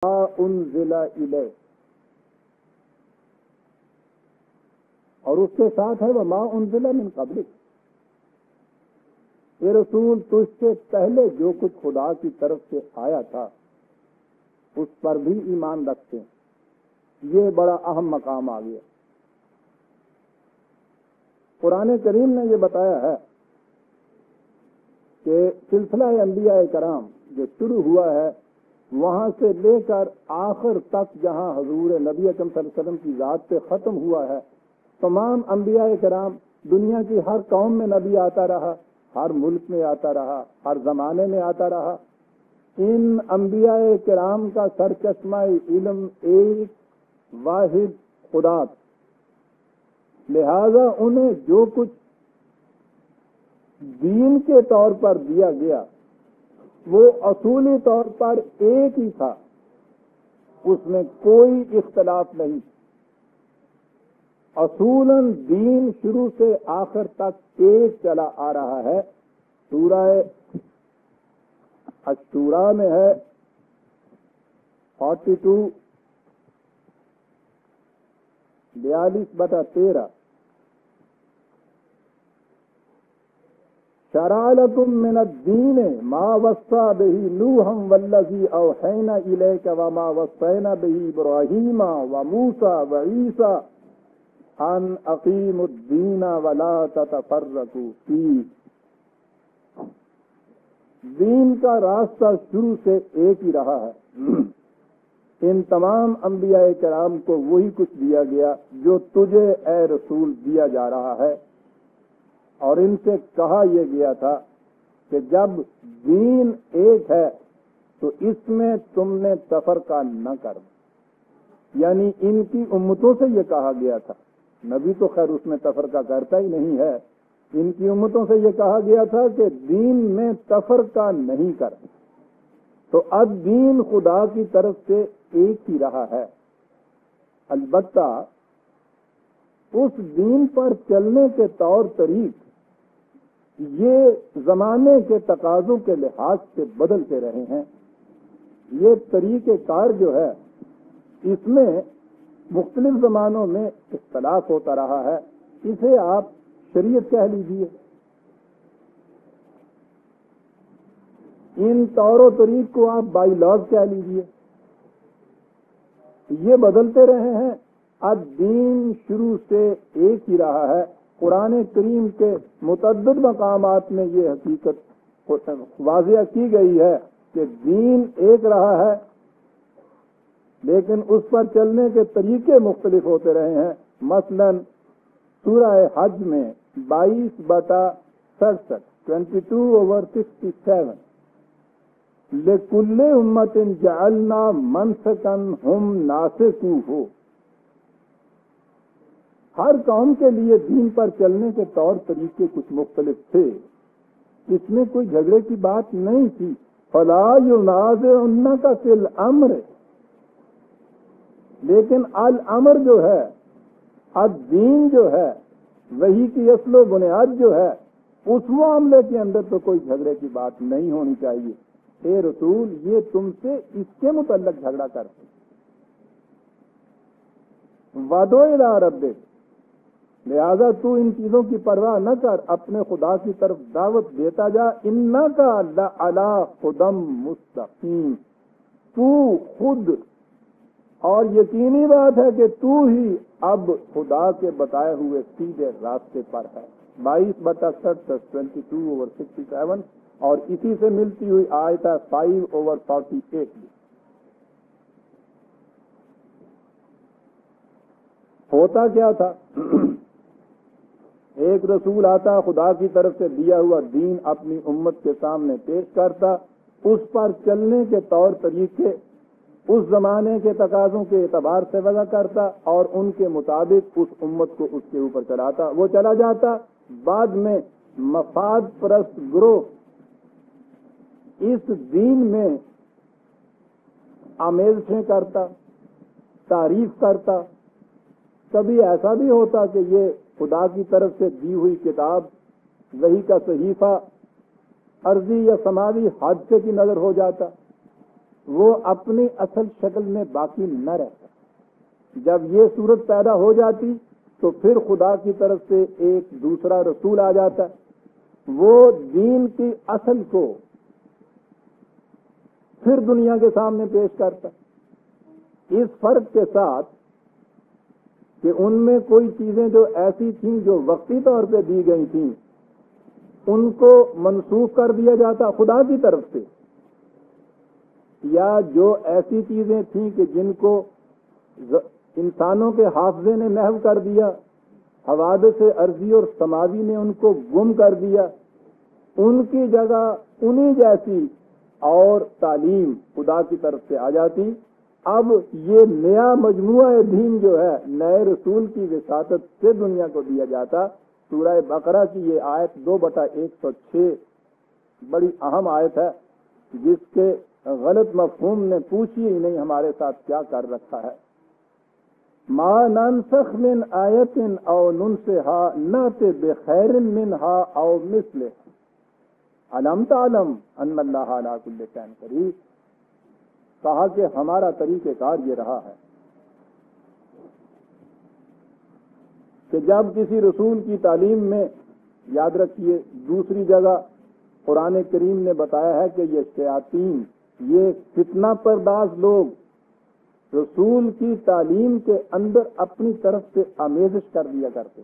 انزل الیک، اور اس کے ساتھ ہے وما انزل من قبلک، یہ رسول تجھ سے پہلے جو کچھ خدا کی طرف سے آیا تھا اس پر بھی ایمان رکھتے ہیں۔ یہ بڑا اہم مقام آ گیا۔ قرآن کریم نے یہ بتایا ہے کہ سلسلہ انبیاء کرام جو شروع ہوا ہے وہاں سے لے کر آخر تک جہاں حضور نبی اکرم صلی اللہ علیہ وسلم کی ذات پہ ختم ہوا ہے، تمام انبیاء کرام، دنیا کی ہر قوم میں نبی آتا رہا، ہر ملک میں آتا رہا، ہر زمانے میں آتا رہا۔ ان انبیاء کرام کا سرچشمہ علم ایک واحد خدا، لہذا انہیں جو کچھ دین کے طور پر دیا گیا وہ اصولی طور پر ایک ہی تھا، اس میں کوئی اختلاف نہیں۔ اصولاً دین شروع سے آخر تک ایک چلا آ رہا ہے۔ سورہ الشورى میں ہے 42 42/13 شرع لكم من الدين ما وصى به نوحا والذي أوحينا إليك وما وصينا به إبراهيم وموسى وعيسى أن أقيموا الدين ولا تتفرقوا فيه۔ دین کا راستہ شروع سے ایک ہی رہا ہے۔ ان تمام انبیاء کرام کو وہی کچھ دیا گیا جو تجھے اے رسول دیا جا رہا ہے، اور ان سے کہا یہ گیا تھا کہ جب دین ایک ہے تو اس میں تم نے تفرقہ نہ کر، یعنی ان کی امتوں سے یہ کہا گیا تھا۔ نبی تو خیر اس میں تفرقہ کرتا ہی نہیں ہے، ان کی امتوں سے یہ کہا گیا تھا کہ دین میں تفرقہ نہیں کر۔ تو اب دین خدا کی طرف سے ایک ہی رہا ہے، البتہ اس دین پر چلنے کے طور طریق یہ زمانے کے تقاضوں کے لحاظ سے بدلتے رہے ہیں۔ یہ طریقہ کار جو ہے اس میں مختلف زمانوں میں اختلاف ہوتا رہا ہے، اسے آپ شریعت کہہ لیجیے۔ ان طور و طریق کو آپ بائی لاز کہہ لیجیے، یہ بدلتے رہے ہیں۔ اب دین شروع سے ایک ہی رہا ہے۔ قرآن کریم کے متعدد مقامات میں یہ حقیقت واضح کی گئی ہے کہ دین ایک رہا ہے، لیکن اس پر چلنے کے طریقے مختلف ہوتے رہے ہیں۔ مثلا سورہ حج میں 22/67 22/67 لِكُلِّ أُمَّةٍ جَعَلْنَا مَنسَكًا هُمْ نَاسِكُوهُ، ہر قوم کے لیے دین پر چلنے کے طور طریقے کچھ مختلف تھے، اس میں کوئی جھگڑے کی بات نہیں تھی۔ فَلَا يُنَازِعُنَّكَ فِي الْأَمْرِ، لیکن الامر جو ہے، الدین جو ہے، وہی کی اصل و بنیاد جو ہے، اس معاملے کے اندر تو کوئی جھگڑے کی بات نہیں ہونی چاہیے۔ اے رسول یہ تم سے اس کے متعلق جھگڑا کرتے، وَادْعُ إِلَىٰ رَبِّكَ، لہذا تو ان چیزوں کی پرواہ نہ کر، اپنے خدا کی طرف دعوت دیتا جا۔ إِنَّكَ لَعَلَىٰ هُدًى مُسْتَقِيمٍ، تو خود، اور یقینی بات ہے کہ تو ہی اب خدا کے بتائے ہوئے سیدھے راستے پر ہے۔ 22/67 22/67 اور اسی سے ملتی ہوئی آیت ہے 5/48 بھی۔ ہوتا کیا تھا؟ ایک رسول آتا، خدا کی طرف سے دیا ہوا دین اپنی امت کے سامنے پیش کرتا، اس پر چلنے کے طور طریقے اس زمانے کے تقاضوں کے اعتبار سے وضع کرتا اور ان کے مطابق اس امت کو اس کے اوپر چلاتا۔ وہ چلا جاتا، بعد میں مفاد پرست گروہ اس دین میں آمیزشیں کرتا، تعریف کرتا۔ کبھی ایسا بھی ہوتا کہ یہ خدا کی طرف سے دی ہوئی کتاب، وحی کا صحیفہ، ارضی یا سماوی حادثے کی نظر ہو جاتا، وہ اپنی اصل شکل میں باقی نہ رہتا. جب یہ صورت پیدا ہو جاتی تو پھر خدا کی طرف سے ایک دوسرا رسول آ جاتا، وہ دین کی اصل کو پھر دنیا کے سامنے پیش کرتا، اس فرق کے ساتھ کہ ان میں کوئی چیزیں جو ایسی تھیں جو وقتی طور پہ دی گئی تھیں ان کو منسوخ کر دیا جاتا خدا کی طرف سے، یا جو ایسی چیزیں تھیں کہ جن کو انسانوں کے حافظے نے محو کر دیا، حوادث ارضی اور سماوی نے ان کو گم کر دیا، ان کی جگہ انہی جیسی اور تعلیم خدا کی طرف سے آ جاتی. اب یہ نیا مجموعہ دین جو ہے نئے رسول کی وساطت سے دنیا کو دیا جاتا. سورہ بقرہ کی یہ آیت 2/106 بڑی اہم آیت ہے، جس کے غلط مفہوم نے پوچھی ہی نہیں ہمارے ساتھ کیا کر رکھا ہے. ما ننسخ من آیت او ننسها نأت بخیر منها او مثلها علم تعلم ان اللہ علی کل شیء قدیر. کہا کہ ہمارا طریقہ کار یہ رہا ہے کہ جب کسی رسول کی تعلیم میں، یاد رکھیے دوسری جگہ قرآن کریم نے بتایا ہے کہ یہ شیاطین، یہ فتنہ پرداز لوگ رسول کی تعلیم کے اندر اپنی طرف سے آمیزش کر دیا کرتے.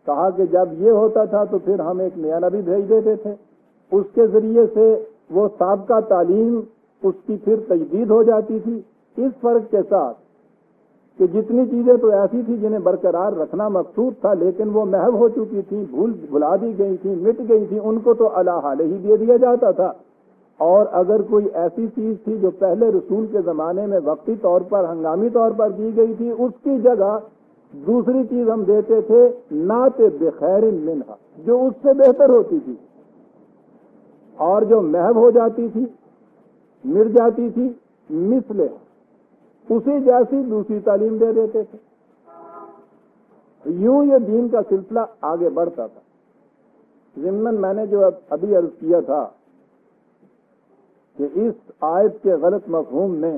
کہا کہ جب یہ ہوتا تھا تو پھر ہم ایک نیا نبی بھیج دیتے تھے، اس کے ذریعے سے وہ سابقہ تعلیم اس کی پھر تجدید ہو جاتی تھی، اس فرق کے ساتھ کہ جتنی چیزیں تو ایسی تھی جنہیں برقرار رکھنا مقصود تھا لیکن وہ محو ہو چکی تھیں، بھلا دی گئی تھیں، مٹ گئی تھیں، ان کو تو علی حال ہی دے دیا جاتا تھا. اور اگر کوئی ایسی چیز تھی جو پہلے رسول کے زمانے میں وقتی طور پر، ہنگامی طور پر دی گئی تھی، اس کی جگہ دوسری چیز ہم دیتے تھے نعت بخیر منہا، جو اس سے بہتر ہوتی تھی اور جو محو ہو جاتی تھی، مٹ جاتی تھی، مثل اسی جیسی دوسری تعلیم دے دیتے تھے. یوں یہ دین کا سلسلہ آگے بڑھتا تھا. ضمناً میں نے جو ابھی عرض کیا تھا کہ اس آیت کے غلط مفہوم نے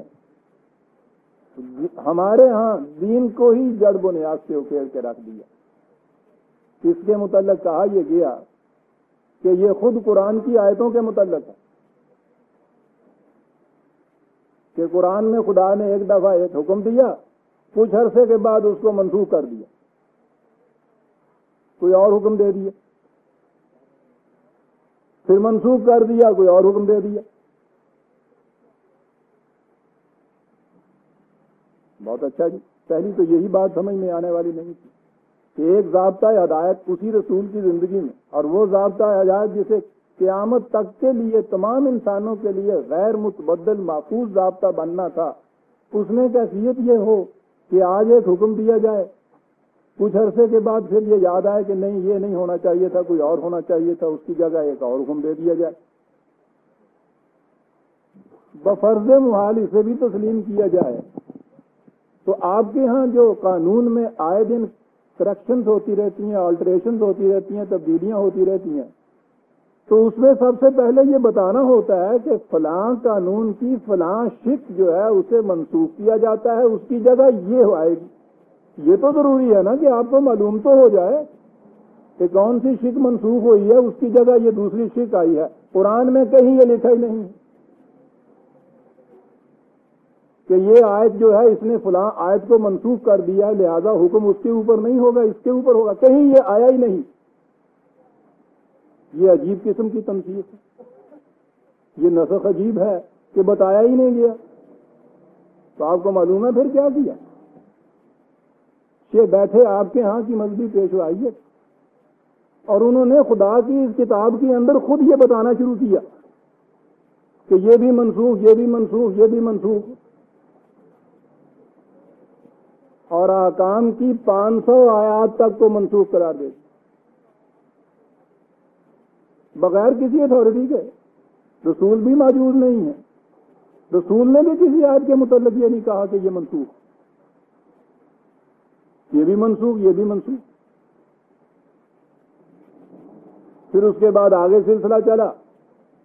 ہمارے ہاں دین کو ہی جڑ بنیاد سے اکھیڑ کے رکھ دیا. اس کے متعلق کہا یہ گیا کہ یہ خود قرآن کی آیتوں کے متعلق ہے کہ قرآن میں خدا نے ایک دفعہ ایک حکم دیا، کچھ عرصے کے بعد اس کو منسوخ کر دیا، کوئی اور حکم دے دیا، پھر منسوخ کر دیا، کوئی اور حکم دے دیا. بہت اچھا جی، پہلی تو یہی بات سمجھ میں آنے والی نہیں تھی کہ ایک ضابطہ ہدایت اسی رسول کی زندگی میں، اور وہ ضابطہ ہدایت جسے قیامت تک کے لیے تمام انسانوں کے لیے غیر متبدل محفوظ ضابطہ بننا تھا، اس میں کیفیت یہ ہو کہ آج ایک حکم دیا جائے، کچھ عرصے کے بعد پھر یہ یاد آئے کہ نہیں یہ نہیں ہونا چاہیے تھا، کوئی اور ہونا چاہیے تھا، اس کی جگہ ایک اور حکم دے دیا جائے. بفرض محال اسے بھی تسلیم کیا جائے تو آپ کے ہاں جو قانون میں آئے دن کریکشنز ہوتی رہتی ہیں، آلٹریشنز ہوتی رہتی ہیں، تبدیلیاں ہوتی رہتی ہیں، تو اس میں سب سے پہلے یہ بتانا ہوتا ہے کہ فلاں قانون کی فلاں شک جو ہے اسے منسوخ کیا جاتا ہے، اس کی جگہ یہ آئے گی. یہ تو ضروری ہے نا کہ آپ کو معلوم تو ہو جائے کہ کون سی شک منسوخ ہوئی ہے، اس کی جگہ یہ دوسری شک آئی ہے. قرآن میں کہیں یہ لکھا ہی نہیں کہ یہ آیت جو ہے اس نے فلاں آیت کو منسوخ کر دیا ہے لہذا حکم اس کے اوپر نہیں ہوگا، اس کے اوپر ہوگا. کہیں یہ آیا ہی نہیں. یہ عجیب قسم کی تنصیص ہے، یہ نسخ عجیب ہے کہ بتایا ہی نہیں گیا. تو آپ کو معلوم ہے پھر کیا کیا؟ یہ بیٹھے آپ کے ہاں کی مذہبی پیشوائی ہے اور انہوں نے خدا کی اس کتاب کے اندر خود یہ بتانا شروع کیا کہ یہ بھی منسوخ، یہ بھی منسوخ، یہ بھی منسوخ، اور احکام کی 500 آیات تک کو منسوخ قرار دے بغیر کسی اتھارٹی کے. رسول بھی موجود نہیں ہے، رسول نے بھی کسی آیت کے متعلق یہ نہیں کہا کہ یہ منسوخ، یہ بھی منسوخ، یہ بھی منسوخ. پھر اس کے بعد آگے سلسلہ چلا،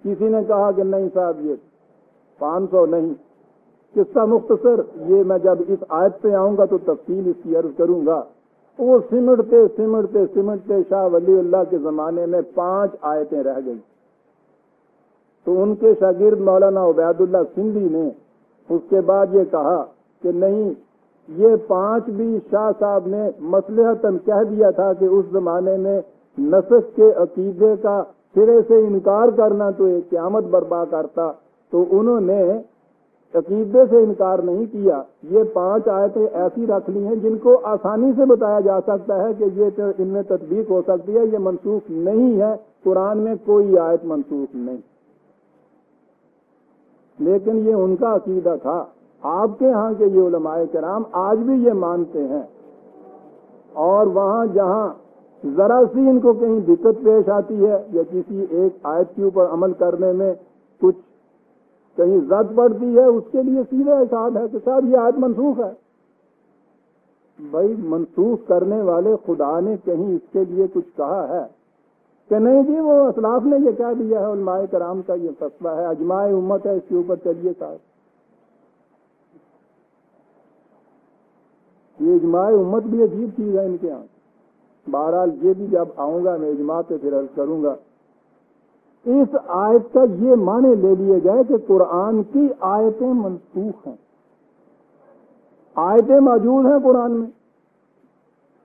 کسی نے کہا کہ نہیں صاحب یہ 500 نہیں. قصہ مختصر یہ میں جب اس آیت پہ آؤں گا تو تفصیل اس کی عرض کروں گا. وہ سمٹتے سمٹتے سمٹتے شاہ ولی اللہ کے زمانے میں 5 آیتیں رہ گئی. تو ان کے شاگرد مولانا عبید اللہ سندھی نے اس کے بعد یہ کہا کہ نہیں، یہ 5 بھی شاہ صاحب نے مصلحتاً کہہ دیا تھا کہ اس زمانے میں نسخ کے عقیدے کا سرے سے انکار کرنا تو ایک قیامت برپا کرتا، تو انہوں نے عقیدے سے انکار نہیں کیا. یہ 5 آیتیں ایسی رکھ لی ہیں جن کو آسانی سے بتایا جا سکتا ہے کہ یہ ان میں تطبیق ہو سکتی ہے، یہ منسوخ نہیں ہے. قرآن میں کوئی آیت منسوخ نہیں، لیکن یہ ان کا عقیدہ تھا. آپ کے ہاں کے یہ علماء کرام آج بھی یہ مانتے ہیں، اور وہاں جہاں ذرا سی ان کو کہیں دقت پیش آتی ہے یا کسی ایک آیت کے اوپر عمل کرنے میں کچھ کہیں زد پڑتی ہے، اس کے لیے سیدھا ارشاد ہے کہ صاحب یہ آیت منسوخ ہے. بھائی منسوخ کرنے والے خدا نے کہیں اس کے لیے کچھ کہا ہے کہ نہیں جی وہ اسلاف نے یہ کہہ دیا ہے، علماء کرام کا یہ فیصلہ ہے، اجماع امت ہے، اس کے اوپر چلیے صاحب. یہ اجماع امت بھی عجیب چیز ہے ان کے ہاں. بہرحال یہ بھی جب آؤں گا میں اجماع پہ پھر عرض کروں گا. اس آیت کا یہ معنی لے لیے گئے کہ قرآن کی آیتیں منسوخ ہیں. آیتیں موجود ہیں قرآن میں،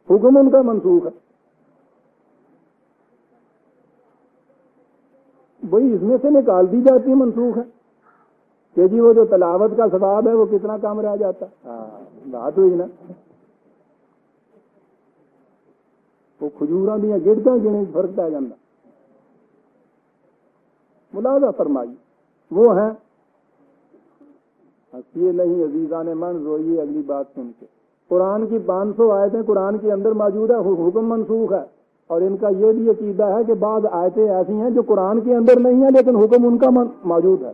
حکم ان کا منسوخ ہے. وہی اس میں سے نکال دی جاتی ہے منسوخ ہے کہ جی وہ جو تلاوت کا ثواب ہے وہ کتنا کم رہ جاتا. بات ہوئی نا. وہ کھجوراں دیا گڑتا گنے فرق پہ جانا. ملاحظہ فرمائی وہ ہیں. ہنسیے نہیں عزیزان من، روئیے اگلی بات سن کے. قرآن کی 500 آیتیں قرآن کے اندر موجود ہے، حکم منسوخ ہے. اور ان کا یہ بھی عقیدہ ہے کہ بعض آیتیں ایسی ہیں جو قرآن کے اندر نہیں ہیں لیکن حکم ان کا موجود ہے.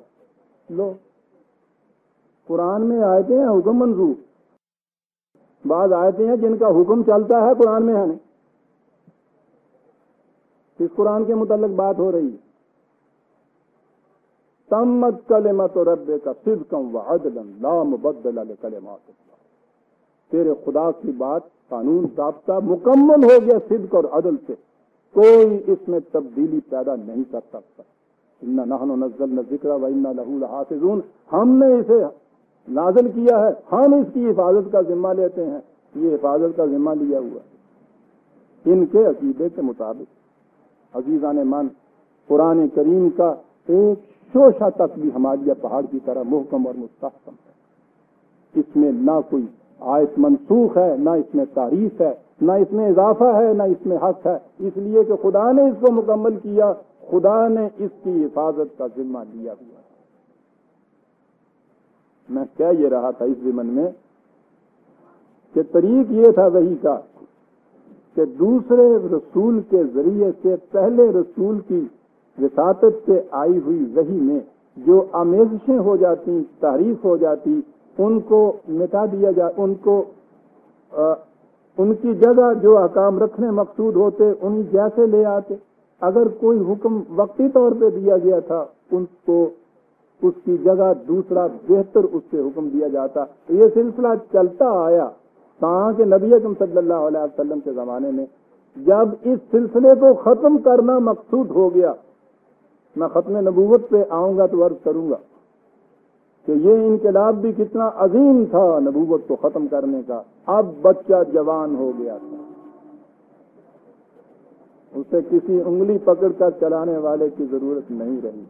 لو قرآن میں آیتیں ہیں حکم منسوخ، بعض آیتیں ہیں جن کا حکم چلتا ہے قرآن میں ہے نہیں. اس قرآن کے متعلق بات ہو رہی ہے. تمت کلمت ربک صدقا وعدلا لا مبدل لکلمات اللہ. تیرے خدا کی بات قانون ضابطہ مکمل ہو گیا صدق اور عدل سے، کوئی اس میں تبدیلی پیدا نہیں کر سکتا. انا نحن نزلنا الذکر وانا لہ لحافظون. ہم نے اسے نازل کیا ہے، ہم اس کی حفاظت کا ذمہ لیتے ہیں. یہ حفاظت کا ذمہ لیا ہوا ان کے عقیدے کے مطابق. عزیزان من، قرآن کریم کا ایک شوشہ تک بھی ہمالیہ پہاڑ کی طرح محکم اور مستحکم ہے. اس میں نہ کوئی آیت منسوخ ہے، نہ اس میں تعریف ہے، نہ اس میں اضافہ ہے، نہ اس میں حق ہے. اس لیے کہ خدا نے اس کو مکمل کیا، خدا نے اس کی حفاظت کا ذمہ لیا ہوا. میں کہہ یہ رہا تھا اس ضمن میں کہ طریق یہ تھا وحی کا کہ دوسرے رسول کے ذریعے سے پہلے رسول کی وساطت سے آئی ہوئی وحی میں جو آمیزشیں ہو جاتی، تحریف ہو جاتی، ان کو مٹا دیا جائے، ان کو ان کی جگہ جو احکام رکھنے مقصود ہوتے ان جیسے لے آتے. اگر کوئی حکم وقتی طور پہ دیا گیا تھا ان کو اس کی جگہ دوسرا بہتر اس سے حکم دیا جاتا. یہ سلسلہ چلتا آیا تاکہ نبی اکرم صلی اللہ علیہ وسلم کے زمانے میں جب اس سلسلے کو ختم کرنا مقصود ہو گیا. میں ختم نبوت پہ آؤں گا تو عرض کروں گا کہ یہ انقلاب بھی کتنا عظیم تھا نبوت کو ختم کرنے کا. اب بچہ جوان ہو گیا تھا، اسے کسی انگلی پکڑ کر چلانے والے کی ضرورت نہیں رہی.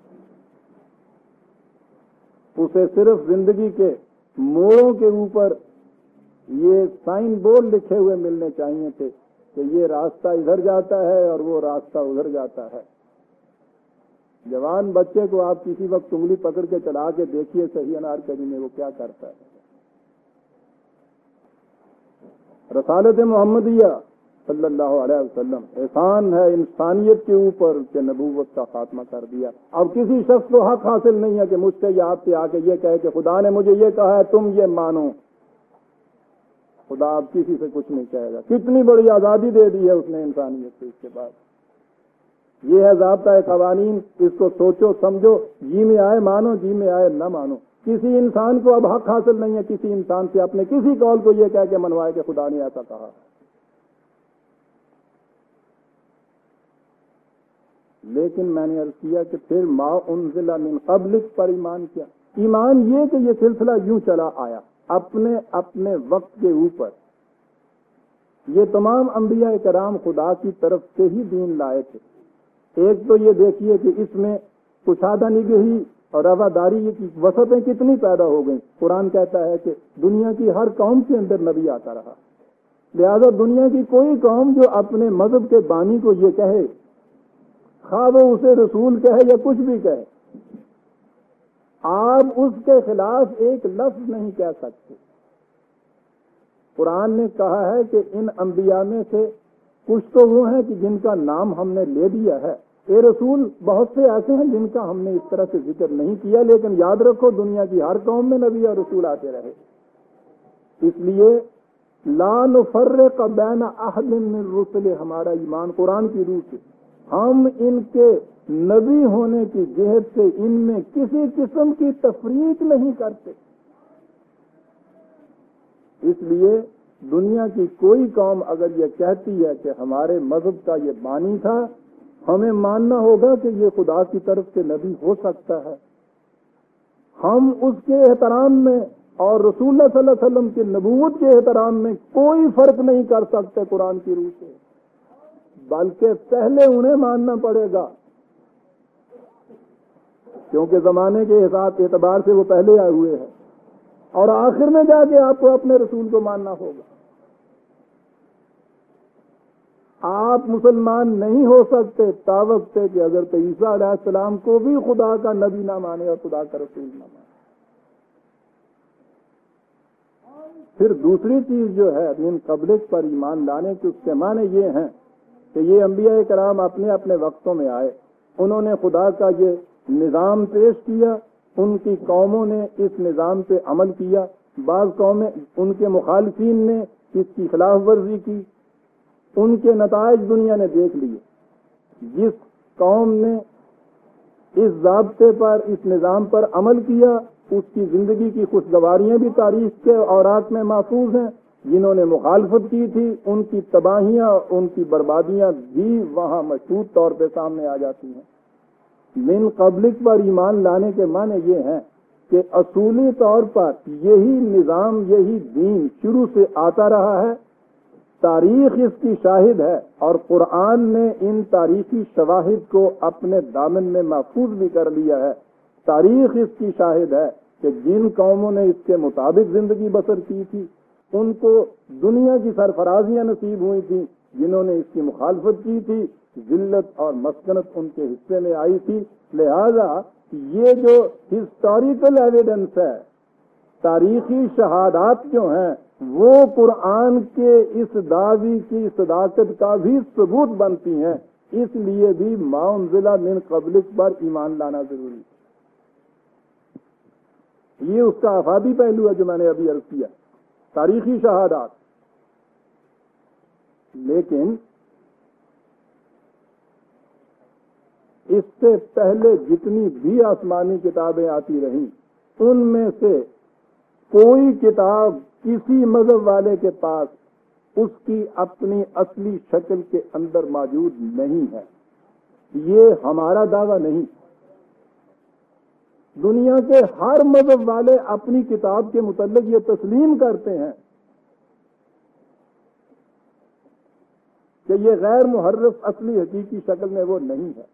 اسے صرف زندگی کے موڑوں کے اوپر یہ سائن بورڈ لکھے ہوئے ملنے چاہیے تھے کہ یہ راستہ ادھر جاتا ہے اور وہ راستہ ادھر جاتا ہے. جوان بچے کو آپ کسی وقت انگلی پکڑ کے چلا کے دیکھیے صحیح انارکلی میں وہ کیا کرتا ہے. رسالت محمدیہ صلی اللہ علیہ وسلم احسان ہے انسانیت کے اوپر کہ نبوت کا خاتمہ کر دیا. اب کسی شخص کو حق حاصل نہیں ہے کہ مجھ سے یا آپ سے آ کے یہ کہے کہ خدا نے مجھے یہ کہا ہے تم یہ مانو. خدا اب کسی سے کچھ نہیں کہے گا. کتنی بڑی آزادی دے دی ہے اس نے انسانیت سے. اس کے بعد یہ ہے ضابطۂ قوانین، اس کو سوچو سمجھو، جی میں آئے مانو، جی میں آئے نہ مانو۔ کسی انسان کو اب حق حاصل نہیں ہے کسی انسان سے اپنے کسی قول کو یہ کہہ کے منوائے کہ خدا نے ایسا کہا۔ لیکن میں نے عرض کیا کہ پھر ما انزل من قبلک پر ایمان کیا؟ ایمان یہ کہ یہ سلسلہ یوں چلا آیا اپنے اپنے وقت کے اوپر۔ یہ تمام انبیاء کرام خدا کی طرف سے ہی دین لائے تھے۔ ایک تو یہ دیکھیے کہ اس میں کشادہ نگہی اور رواداری کی وسعتیں کتنی پیدا ہو گئیں۔ قرآن کہتا ہے کہ دنیا کی ہر قوم کے اندر نبی آتا رہا، لہذا دنیا کی کوئی قوم جو اپنے مذہب کے بانی کو یہ کہے، خواہ وہ اسے رسول کہے یا کچھ بھی کہے، آپ اس کے خلاف ایک لفظ نہیں کہہ سکتے۔ قرآن نے کہا ہے کہ ان انبیاء میں سے کچھ تو وہ ہیں کہ جن کا نام ہم نے لے دیا ہے، اے رسول بہت سے ایسے ہیں جن کا ہم نے اس طرح سے ذکر نہیں کیا، لیکن یاد رکھو دنیا کی ہر قوم میں نبی اور رسول آتے رہے۔ اس لیے لا نفرق بین احد من رسل، ہمارا ایمان قرآن کی روح سے، ہم ان کے نبی ہونے کی جہت سے ان میں کسی قسم کی تفریق نہیں کرتے۔ اس لیے دنیا کی کوئی قوم اگر یہ کہتی ہے کہ ہمارے مذہب کا یہ بانی تھا، ہمیں ماننا ہوگا کہ یہ خدا کی طرف سے نبی ہو سکتا ہے۔ ہم اس کے احترام میں اور رسول اللہ صلی اللہ علیہ وسلم کی نبوت کے احترام میں کوئی فرق نہیں کر سکتے قرآن کی روح سے، بلکہ پہلے انہیں ماننا پڑے گا، کیونکہ زمانے کے اعتبار سے وہ پہلے آئے ہوئے ہیں، اور آخر میں جا کے آپ کو اپنے رسول کو ماننا ہوگا۔ آپ مسلمان نہیں ہو سکتے تا وقت کہ حضرت عیسیٰ علیہ السلام کو بھی خدا کا نبی نہ مانے اور خدا کا رسول نہ مانے۔ پھر دوسری چیز جو ہے من قبلک پر ایمان لانے کے، اس کے معنی یہ ہیں کہ یہ انبیاء کرام اپنے اپنے وقتوں میں آئے، انہوں نے خدا کا یہ نظام پیش کیا، ان کی قوموں نے اس نظام پہ عمل کیا، بعض قومیں ان کے مخالفین نے اس کی خلاف ورزی کی، ان کے نتائج دنیا نے دیکھ لیے۔ جس قوم نے اس ضابطے پر، اس نظام پر عمل کیا، اس کی زندگی کی خوشگواریاں بھی تاریخ کے اوراق میں محفوظ ہیں۔ جنہوں نے مخالفت کی تھی ان کی تباہیاں، ان کی بربادیاں بھی وہاں مشہود طور پہ سامنے آ جاتی ہیں۔ من قبلک پر ایمان لانے کے معنی یہ ہیں کہ اصولی طور پر یہی نظام، یہی دین شروع سے آتا رہا ہے، تاریخ اس کی شاہد ہے، اور قرآن نے ان تاریخی شواہد کو اپنے دامن میں محفوظ بھی کر لیا ہے۔ تاریخ اس کی شاہد ہے کہ جن قوموں نے اس کے مطابق زندگی بسر کی تھی ان کو دنیا کی سرفرازیاں نصیب ہوئی تھیں، جنہوں نے اس کی مخالفت کی تھی ذلت اور مسکنت ان کے حصے میں آئی تھی۔ لہذا یہ جو ہسٹوریکل ایویڈنس ہے، تاریخی شہادات جو ہیں، وہ قرآن کے اس دعوی کی صداقت کا بھی ثبوت بنتی ہیں۔ اس لیے بھی ما انزل من قبلک پر ایمان لانا ضروری ہے۔ یہ اس کا افادی پہلو ہے جو میں نے ابھی عرض کیا، تاریخی شہادات۔ لیکن اس سے پہلے جتنی بھی آسمانی کتابیں آتی رہیں، ان میں سے کوئی کتاب کسی مذہب والے کے پاس اس کی اپنی اصلی شکل کے اندر موجود نہیں ہے۔ یہ ہمارا دعویٰ نہیں، دنیا کے ہر مذہب والے اپنی کتاب کے متعلق یہ تسلیم کرتے ہیں کہ یہ غیر محرف اصلی حقیقی شکل میں وہ نہیں ہے۔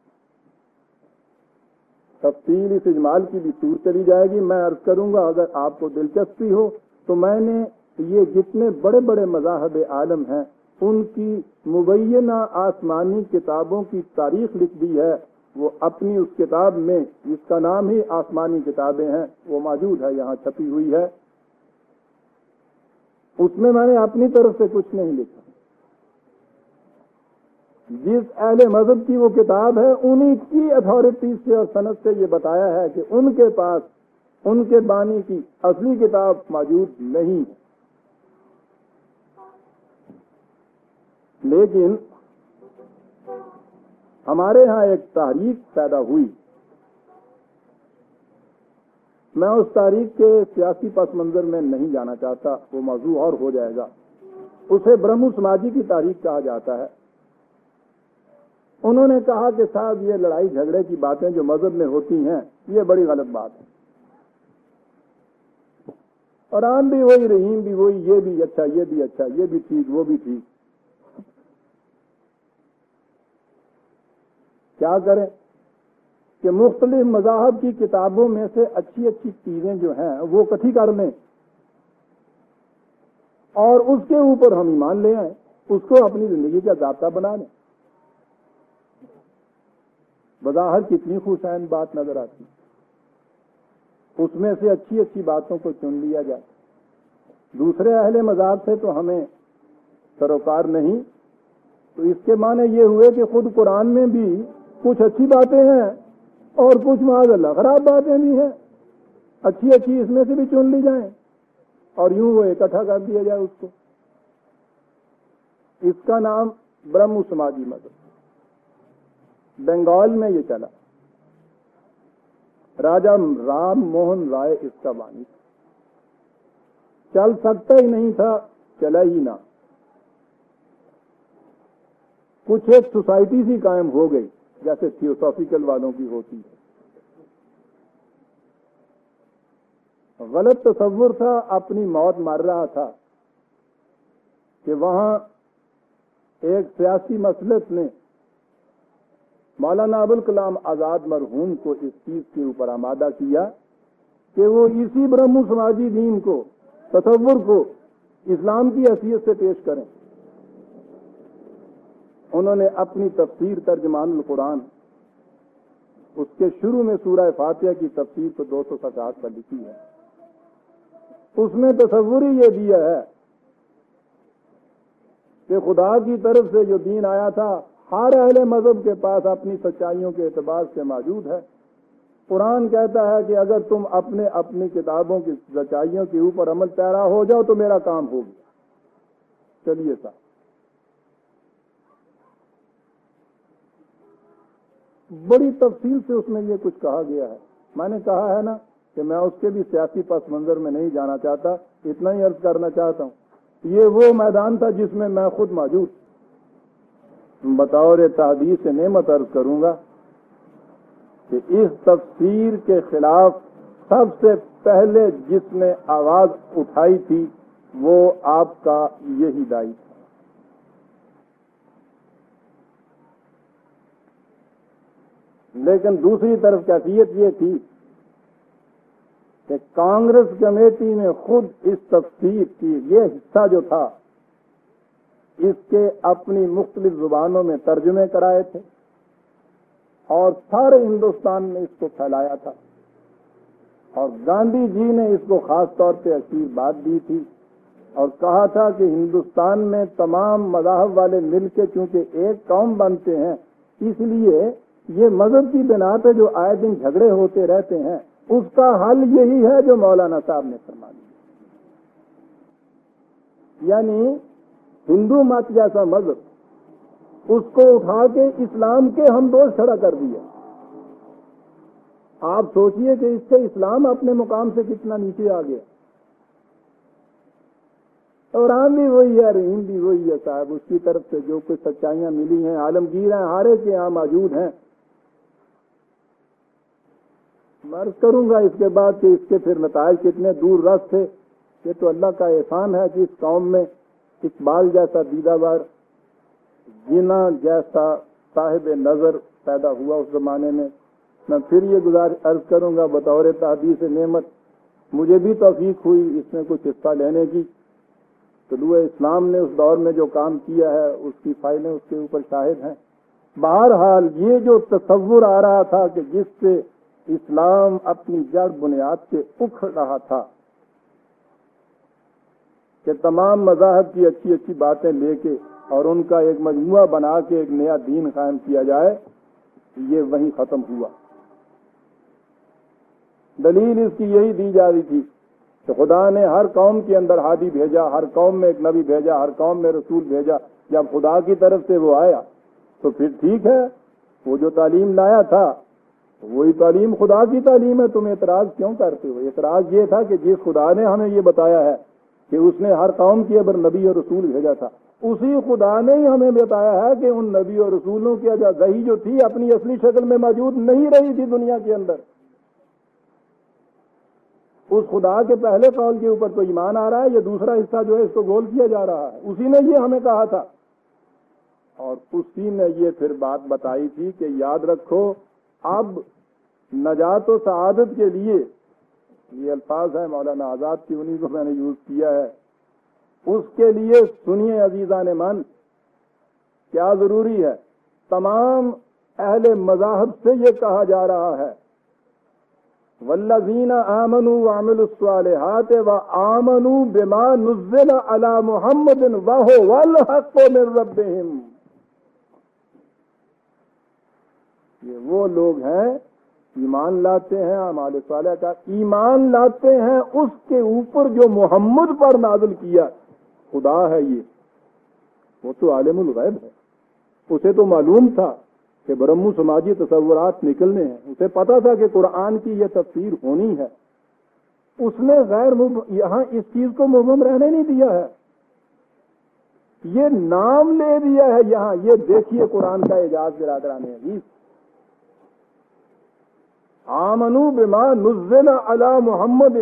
تفصیل اس اجمال کی بھی صورت چلی جائے گی، میں عرض کروں گا اگر آپ کو دلچسپی ہو تو میں نے یہ جتنے بڑے بڑے مذاہب عالم ہیں ان کی مبینہ آسمانی کتابوں کی تاریخ لکھ دی ہے، وہ اپنی اس کتاب میں، جس کا نام ہی آسمانی کتابیں ہیں، وہ موجود ہے، یہاں چھپی ہوئی ہے۔ اس میں نے اپنی طرف سے کچھ نہیں لکھا، جس اہل مذہب کی وہ کتاب ہے انہی کی اتھارٹی سے اور سند سے یہ بتایا ہے کہ ان کے پاس ان کے بانی کی اصلی کتاب موجود نہیں ہے۔ لیکن ہمارے ہاں ایک تحریک پیدا ہوئی. میں اس تحریک کے سیاسی پس منظر میں نہیں جانا چاہتا، وہ موضوع اور ہو جائے گا. اسے برہمو سماجی کی تحریک کہا جاتا ہے. انہوں نے کہا کہ صاحب یہ لڑائی جھگڑے کی باتیں جو مذہب میں ہوتی ہیں یہ بڑی غلط بات ہے. اور عام بھی وہی، رحیم بھی وہی، یہ بھی اچھا، یہ بھی اچھا، یہ بھی ٹھیک، وہ بھی ٹھیک. کیا کریں کہ مختلف مذاہب کی کتابوں میں سے اچھی اچھی چیزیں جو ہیں وہ اکٹھی کر لیں اور اس کے اوپر ہم ایمان لے آئیں، اس کو اپنی زندگی کا ضابطہ بنا لیں. بظاہر کتنی خوشائن بات نظر آتی، اس میں سے اچھی اچھی باتوں کو چن لیا جائے. دوسرے اہل مذاہب سے تو ہمیں سروکار نہیں. تو اس کے معنی یہ ہوئے کہ خود قرآن میں بھی کچھ اچھی باتیں ہیں اور کچھ معاذ اللہ خراب باتیں بھی ہیں. اچھی اچھی اس میں سے بھی چن لی جائیں اور یوں وہ اکٹھا کر دیا جائے اس کو. اس کا نام برہمو سماجی مذہب. بنگال میں یہ چلا. راجا رام موہن رائے اس کا بانی تھا. چل سکتا ہی نہیں تھا، چلا ہی نہ. کچھ ایک سوسائٹی سی قائم ہو گئی جیسے تھیوسافیکل والوں کی ہوتی ہے. غلط تصور تھا، اپنی موت مر رہا تھا کہ وہاں ایک سیاسی مسلک نے مولانا ابوالکلام آزاد مرحوم کو اس چیز کے اوپر آمادہ کیا کہ وہ اسی برہمو سماجی دین کو، تصور کو اسلام کی حیثیت سے پیش کریں. انہوں نے اپنی تفسیر ترجمان القرآن، اس کے شروع میں سورہ فاتحہ کی تفسیر کو 250 پر لکھی ہے. اس میں تصور ہی یہ دیا ہے کہ خدا کی طرف سے جو دین آیا تھا ہر اہل مذہب کے پاس اپنی سچائیوں کے اعتبار سے موجود ہے. قرآن کہتا ہے کہ اگر تم اپنی کتابوں کی سچائیوں کے اوپر عمل پیرا ہو جاؤ تو میرا کام ہو گیا. چلیے صاحب، بڑی تفصیل سے اس میں یہ کچھ کہا گیا ہے. میں نے کہا ہے نا کہ میں اس کے بھی سیاسی پس منظر میں نہیں جانا چاہتا. اتنا ہی عرض کرنا چاہتا ہوں، یہ وہ میدان تھا جس میں میں خود موجود. بطور تحدیث نعمت عرض کروں گا کہ اس تفسیر کے خلاف سب سے پہلے جس نے آواز اٹھائی تھی وہ آپ کا یہی دائی تھا. لیکن دوسری طرف کیفیت یہ تھی کہ کانگریس کمیٹی نے خود اس تفسیر کی یہ حصہ جو تھا اس کے اپنی مختلف زبانوں میں ترجمے کرائے تھے اور سارے ہندوستان میں اس کو پھیلایا تھا. اور گاندھی جی نے اس کو خاص طور پہ اچھی بات دی تھی اور کہا تھا کہ ہندوستان میں تمام مذاہب والے مل کے چونکہ ایک قوم بنتے ہیں، اس لیے یہ مذہب کی بنا پہ جو آئے دن جھگڑے ہوتے رہتے ہیں اس کا حل یہی ہے جو مولانا صاحب نے فرما دیا. یعنی ہندو مت جیسا مذہب اس کو اٹھا کے اسلام کے ہم دوست کھڑا کر دیا. آپ سوچئے کہ اس سے اسلام اپنے مقام سے کتنا نیچے آ گیا. قرآن بھی وہی ہے، رحیم بھی وہی ہے صاحب. اس کی طرف سے جو کچھ سچائیاں ملی ہیں عالمگیر ہیں، ہر ایک کے یہاں موجود ہیں. عرض کروں گا اس کے بعد کہ اس کے پھر نتائج کتنے دور رس تھے. یہ تو اللہ کا احسان ہے کہ اس قوم میں اقبال جیسا دیدہ ور، جنا جیسا صاحب نظر پیدا ہوا اس زمانے میں. میں پھر یہ عرض کروں گا بطور تحدیث نعمت مجھے بھی توفیق ہوئی اس میں کچھ حصہ لینے کی. طلوع اسلام نے اس دور میں جو کام کیا ہے اس کی فائلیں اس کے اوپر شاہد ہیں. بہرحال یہ جو تصور آ رہا تھا کہ جس سے اسلام اپنی جڑ بنیاد سے اکھڑ رہا تھا کہ تمام مذاہب کی اچھی اچھی باتیں لے کے اور ان کا ایک مجموعہ بنا کے ایک نیا دین قائم کیا جائے، یہ وہیں ختم ہوا. دلیل اس کی یہی دی جا رہی تھی کہ خدا نے ہر قوم کے اندر ہادی بھیجا، ہر قوم میں ایک نبی بھیجا، ہر قوم میں رسول بھیجا. جب خدا کی طرف سے وہ آیا تو پھر ٹھیک ہے، وہ جو تعلیم لایا تھا وہی تعلیم خدا کی تعلیم ہے، تم اعتراض کیوں کرتے ہو؟ اعتراض یہ تھا کہ جس خدا نے ہمیں یہ بتایا ہے کہ اس نے ہر قوم کے اوپر نبی اور رسول بھیجا تھا، اسی خدا نے ہی ہمیں بتایا ہے کہ ان نبی اور رسولوں کی وحی جو تھی اپنی اصلی شکل میں موجود نہیں رہی تھی دنیا کے اندر۔ اس خدا کے پہلے قول کے اوپر تو ایمان آ رہا ہے، یہ دوسرا حصہ جو ہے اس کو گول کیا جا رہا ہے۔ اسی نے یہ ہمیں کہا تھا، اور اسی نے یہ پھر بات بتائی تھی کہ یاد رکھو اب نجات و سعادت کے لیے، یہ الفاظ ہے مولانا آزاد کی، انہیں کو میں نے یوز کیا ہے، اس کے لیے سنیے عزیزان من کیا ضروری ہے۔ تمام اہل مذاہب سے یہ کہا جا رہا ہے والذین آمنوا وعملوا الصالحات وآمنوا بما نزل علی محمد وهو الحق من ربهم، یہ وہ لوگ ہیں ایمان لاتے ہیں، اعمال صالحہ کا ایمان لاتے ہیں اس کے اوپر جو محمد پر نازل کیا خدا ہے۔ یہ وہ تو عالم الغیب ہے، اسے تو معلوم تھا کہ برہمو سماجی تصورات نکلنے ہیں، اسے پتا تھا کہ قرآن کی یہ تفسیر ہونی ہے، اس نے یہاں اس چیز کو مبہم رہنے نہیں دیا ہے، یہ نام لے دیا ہے یہاں۔ یہ دیکھیے قرآن کا اعجاز برادران عزیز، آمنوا بما نزل علی محمد،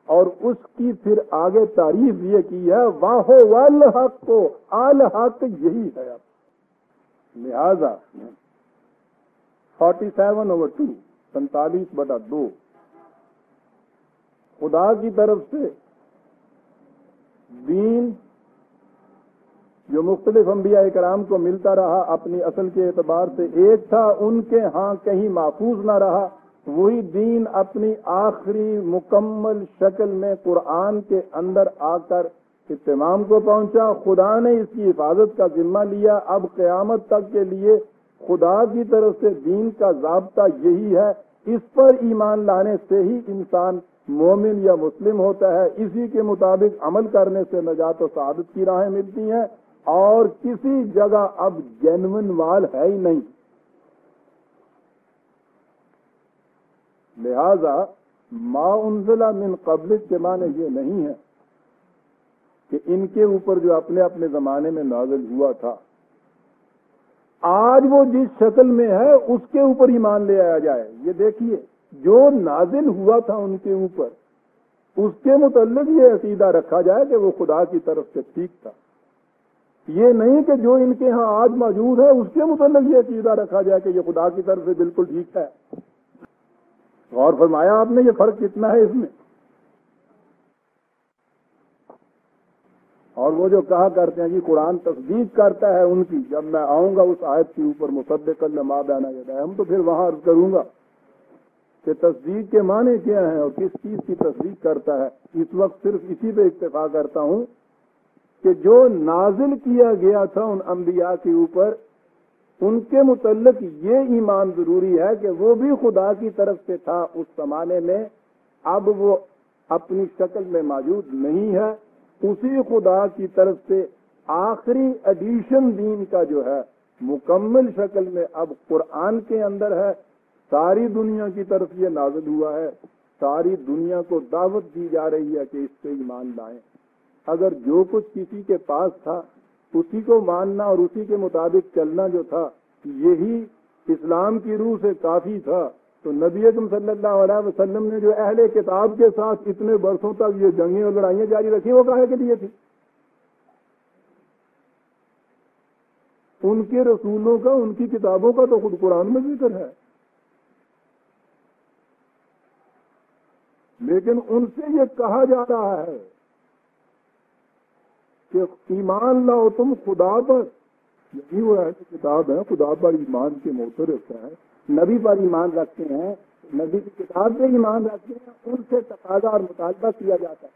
اور اس کی پھر آگے تعریف یہ کی ہے وَهُوَ الْحَقُّ، الحق یہی ہے۔ لہذا 47/2 47/2 خدا کی طرف سے دین جو مختلف انبیاء کرام کو ملتا رہا اپنی اصل کے اعتبار سے ایک تھا، ان کے ہاں کہیں محفوظ نہ رہا، وہی دین اپنی آخری مکمل شکل میں قرآن کے اندر آ کر اتمام کو پہنچا۔ خدا نے اس کی حفاظت کا ذمہ لیا، اب قیامت تک کے لیے خدا کی طرف سے دین کا ضابطہ یہی ہے، اس پر ایمان لانے سے ہی انسان مومن یا مسلم ہوتا ہے، اسی کے مطابق عمل کرنے سے نجات و سعادت کی راہیں ملتی ہیں، اور کسی جگہ اب جینون مال ہے ہی نہیں۔ لہذا ما انزل من قبلک کے معنی یہ نہیں ہے کہ ان کے اوپر جو اپنے اپنے زمانے میں نازل ہوا تھا آج وہ جس شکل میں ہے اس کے اوپر ایمان لے آیا جائے۔ یہ دیکھیے جو نازل ہوا تھا ان کے اوپر اس کے متعلق یہ عقیدہ رکھا جائے کہ وہ خدا کی طرف سے ٹھیک تھا، یہ نہیں کہ جو ان کے ہاں آج موجود ہے اس کے متعلق یہ عقیدہ رکھا جائے کہ یہ خدا کی طرف سے بالکل ٹھیک ہے۔ غور فرمایا آپ نے یہ فرق کتنا ہے اس میں؟ اور وہ جو کہا کرتے ہیں جی قرآن تصدیق کرتا ہے ان کی، جب میں آؤں گا اس آیت کے اوپر مصدقا لما بین یدیہ، ہم تو پھر وہاں عرض کروں گا کہ تصدیق کے معنی کیا ہیں اور کس چیز کی تصدیق کرتا ہے۔ اس وقت صرف اسی پہ اکتفا کرتا ہوں کہ جو نازل کیا گیا تھا ان انبیاء کے اوپر ان کے متعلق یہ ایمان ضروری ہے کہ وہ بھی خدا کی طرف سے تھا اس زمانے میں، اب وہ اپنی شکل میں موجود نہیں ہے، اسی خدا کی طرف سے آخری ایڈیشن دین کا جو ہے مکمل شکل میں اب قرآن کے اندر ہے، ساری دنیا کی طرف یہ نازل ہوا ہے، ساری دنیا کو دعوت دی جا رہی ہے کہ اس پہ ایمان لائیں۔ اگر جو کچھ کسی کے پاس تھا اسی کو ماننا اور اسی کے مطابق چلنا جو تھا یہی اسلام کی روح سے کافی تھا، تو نبی اکرم صلی اللہ علیہ وسلم نے جو اہل کتاب کے ساتھ اتنے برسوں تک یہ جنگیں اور لڑائیاں جاری رکھی وہ کاہے کے لیے تھی؟ ان کے رسولوں کا، ان کی کتابوں کا تو خود قرآن میں ذکر ہے، لیکن ان سے یہ کہا جا رہا ہے کہ ایمان لاؤ تم خدا پر، یہی وہ اہل کتاب ہے خدا پر ایمان کے معترف ہے، نبی پر ایمان رکھتے ہیں، نبی کی کتاب پہ ایمان رکھتے ہیں، ان سے تقاضا اور مطالبہ کیا جاتا ہے